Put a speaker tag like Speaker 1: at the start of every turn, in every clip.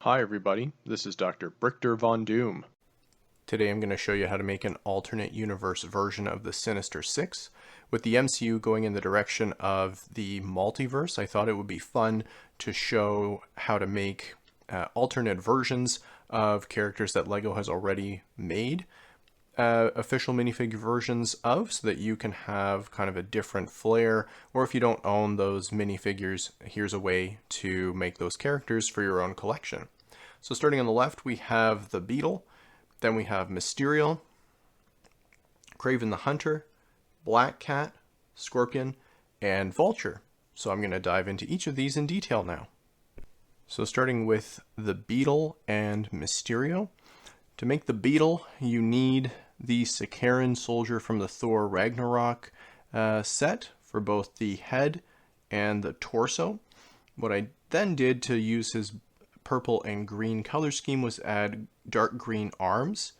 Speaker 1: Hi everybody, this is Dr. Brichter Von Doom. Today I'm going to show you how to make an alternate universe version of the Sinister Six. With the MCU going in the direction of the multiverse, I thought it would be fun to show how to make alternate versions of characters that LEGO has already made official minifigure versions of, so that you can have kind of a different flair, or if you don't own those minifigures, here's a way to make those characters for your own collection. So starting on the left, we have the Beetle, then we have Mysterio, Kraven the Hunter, Black Cat, Scorpion, and Vulture. So I'm going to dive into each of these in detail now. So starting with the Beetle and Mysterio. To make the Beetle, you need the Sakaran soldier from the Thor Ragnarok set for both the head and the torso. What I then did to use his purple and green color scheme was add dark green arms,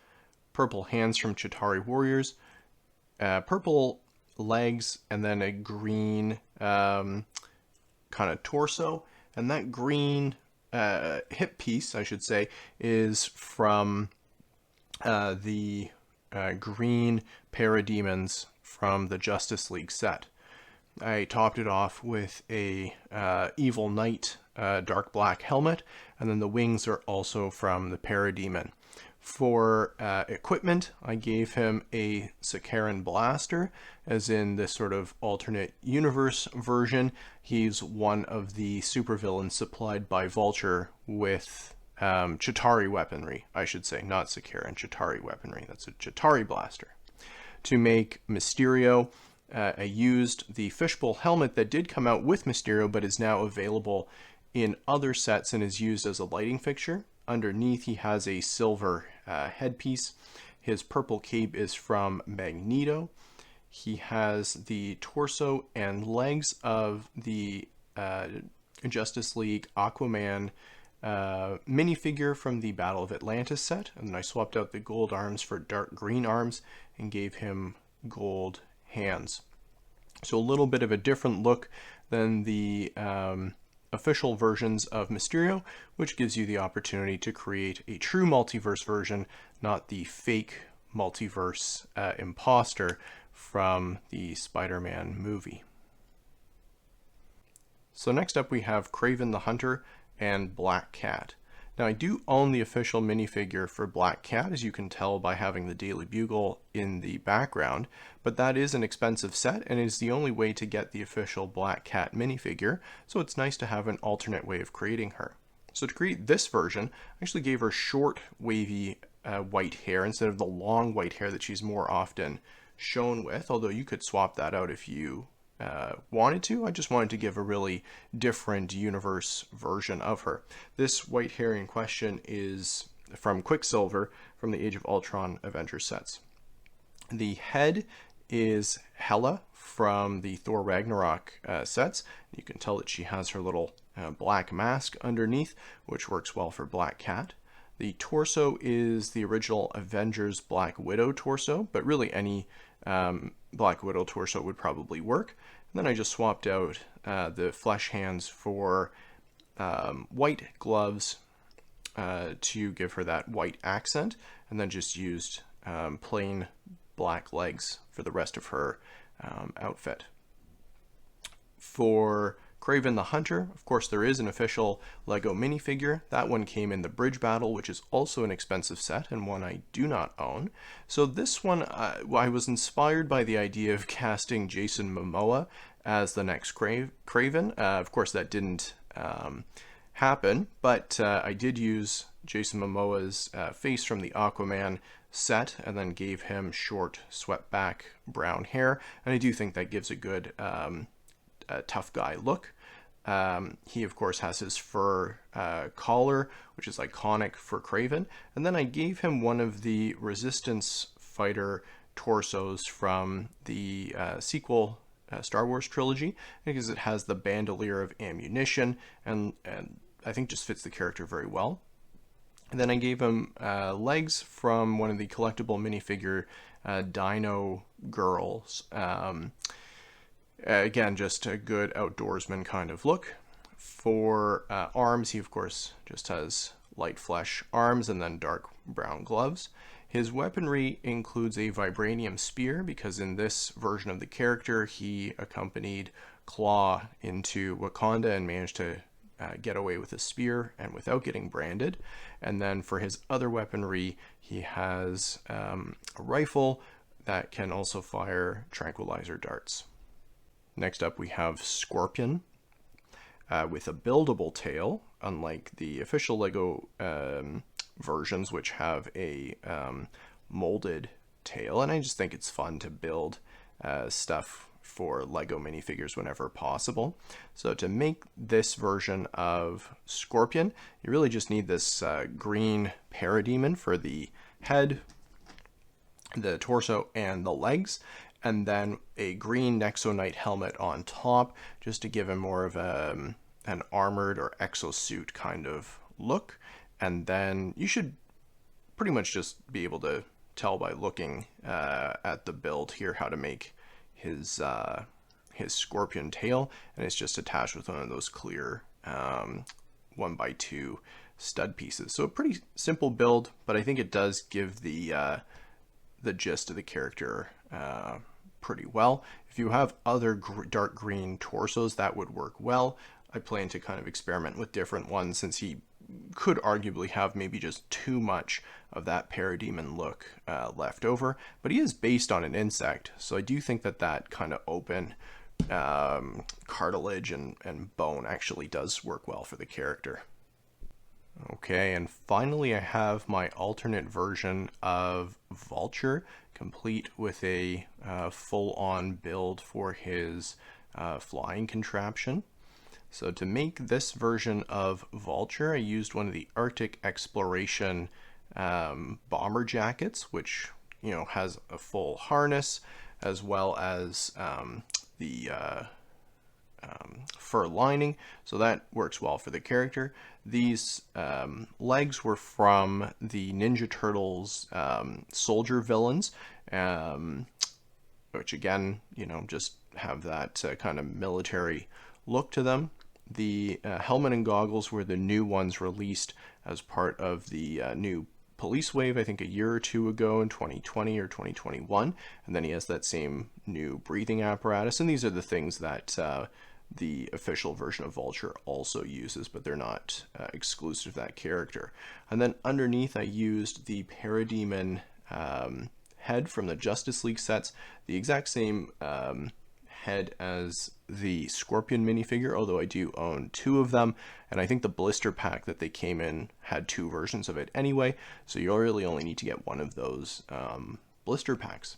Speaker 1: purple hands from Chitauri Warriors, purple legs, and then a green kind of torso. And that green hip piece, I should say, is from the green parademons from the Justice League set. I topped it off with a Evil Knight dark black helmet, and then the wings are also from the parademon. For equipment, I gave him a Sakaran blaster, as in this sort of alternate universe version. He's one of the supervillains supplied by Vulture with Chitauri weaponry, I should say, not Sakaran, Chitauri weaponry. That's a Chitauri blaster. To make Mysterio, I used the fishbowl helmet that did come out with Mysterio, but is now available in other sets and is used as a lighting fixture. Underneath, he has a silver headpiece. His purple cape is from Magneto. He has the torso and legs of the Justice League Aquaman minifigure from the Battle of Atlantis set, and then I swapped out the gold arms for dark green arms and gave him gold hands. So a little bit of a different look than the official versions of Mysterio, which gives you the opportunity to create a true multiverse version, not the fake multiverse imposter from the Spider-Man movie. So next up we have Kraven the Hunter and Black Cat. Now I do own the official minifigure for Black Cat, as you can tell by having the Daily Bugle in the background, but that is an expensive set and is the only way to get the official Black Cat minifigure, so it's nice to have an alternate way of creating her. So to create this version, I actually gave her short, wavy white hair instead of the long white hair that she's more often shown with, although you could swap that out if you wanted to. I just wanted to give a really different universe version of her. This white hair in question is from Quicksilver from the Age of Ultron Avengers sets. The head is Hela from the Thor Ragnarok sets. You can tell that she has her little black mask underneath, which works well for Black Cat. The torso is the original Avengers Black Widow torso, but really any Black Widow torso would probably work. And then I just swapped out the flesh hands for white gloves to give her that white accent, and then just used plain black legs for the rest of her outfit. For Kraven the Hunter, of course, there is an official LEGO minifigure. That one came in the Bridge Battle, which is also an expensive set and one I do not own. So this one, I was inspired by the idea of casting Jason Momoa as the next Kraven. Of course, that didn't happen, but I did use Jason Momoa's face from the Aquaman set and then gave him short, swept back brown hair. And I do think that gives a good tough guy look. He, of course, has his fur collar, which is iconic for Kraven. And then I gave him one of the Resistance fighter torsos from the sequel Star Wars trilogy, because it has the bandolier of ammunition and I think just fits the character very well. And then I gave him legs from one of the collectible minifigure Dino Girls. Again, just a good outdoorsman kind of look. For arms, he of course just has light flesh arms and then dark brown gloves. His weaponry includes a vibranium spear, because in this version of the character, he accompanied Claw into Wakanda and managed to get away with a spear and without getting branded. And then for his other weaponry, he has a rifle that can also fire tranquilizer darts. Next up, we have Scorpion with a buildable tail, unlike the official LEGO versions, which have a molded tail. And I just think it's fun to build stuff for LEGO minifigures whenever possible. So to make this version of Scorpion, you really just need this green parademon for the head, the torso, and the legs, and then a green Nexonite helmet on top, just to give him more of an armored or exosuit kind of look. And then you should pretty much just be able to tell by looking at the build here how to make his scorpion tail, and it's just attached with one of those clear 1x2 stud pieces. So a pretty simple build, but I think it does give the gist of the character pretty well. If you have other dark green torsos, that would work well. I plan to kind of experiment with different ones, since he could arguably have maybe just too much of that parademon look left over, but he is based on an insect, so I do think that that kind of open cartilage and bone actually does work well for the character. Okay, and finally I have my alternate version of Vulture, complete with a full-on build for his flying contraption. So to make this version of Vulture, I used one of the Arctic Exploration bomber jackets, which, you know, has a full harness, as well as the fur lining, so that works well for the character. These legs were from the Ninja Turtles soldier villains, which again, you know, just have that kind of military look to them. The helmet and goggles were the new ones released as part of the new police wave, I think a year or two ago in 2020 or 2021, and then he has that same new breathing apparatus, and these are the things that the official version of Vulture also uses, but they're not exclusive to that character. And then underneath I used the parademon head from the Justice League sets, the exact same head as the Scorpion minifigure, although I do own two of them, and I think the blister pack that they came in had two versions of it anyway, so you really only need to get one of those blister packs.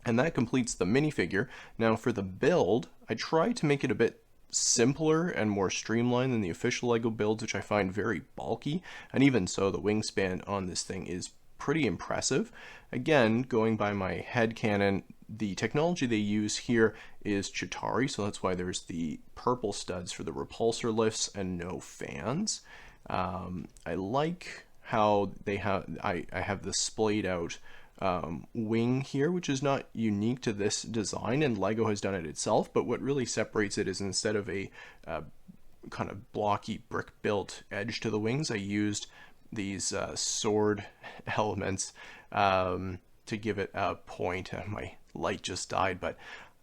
Speaker 1: And that completes the minifigure. Now for the build, I tried to make it a bit simpler and more streamlined than the official LEGO builds, which I find very bulky, and even so the wingspan on this thing is pretty impressive. Again, going by my headcanon, the technology they use here is Chitauri, so that's why there's the purple studs for the repulsor lifts and no fans. I like how they have, I have the splayed out wing here, which is not unique to this design, and LEGO has done it itself, but what really separates it is instead of a kind of blocky brick built edge to the wings, I used these sword elements to give it a point. My light just died, but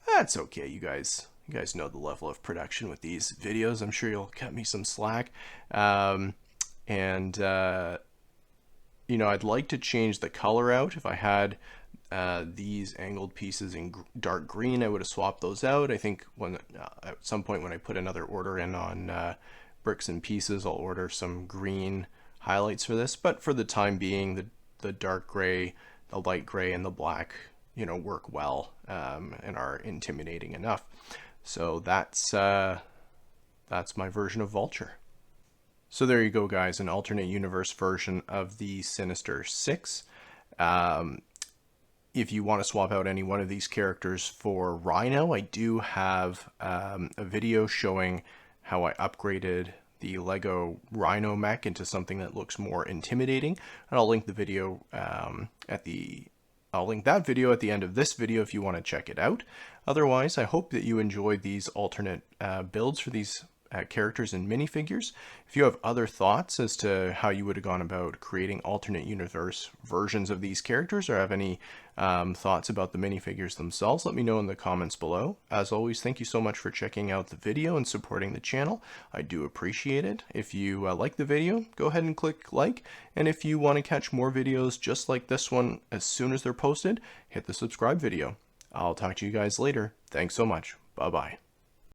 Speaker 1: that's okay. You guys know the level of production with these videos. I'm sure you'll cut me some slack. You know, I'd like to change the color out. If I had these angled pieces in dark green, I would have swapped those out. I think when at some point when I put another order in on bricks and pieces, I'll order some green highlights for this, but for the time being, the dark gray, the light gray, and the black, you know, work well and are intimidating enough. So that's my version of Vulture. So there you go, guys, an alternate universe version of the Sinister 6. If you want to swap out any one of these characters for Rhino, I do have a video showing how I upgraded the LEGO Rhino mech into something that looks more intimidating, and I'll link the video I'll link that video at the end of this video if you want to check it out. Otherwise, I hope that you enjoyed these alternate builds for these characters and minifigures. If you have other thoughts as to how you would have gone about creating alternate universe versions of these characters, or have any thoughts about the minifigures themselves, let me know in the comments below. As always, thank you so much for checking out the video and supporting the channel. I do appreciate it. If you like the video, go ahead and click like, and if you want to catch more videos just like this one as soon as they're posted, hit the subscribe video. I'll talk to you guys later. Thanks so much. Bye-bye.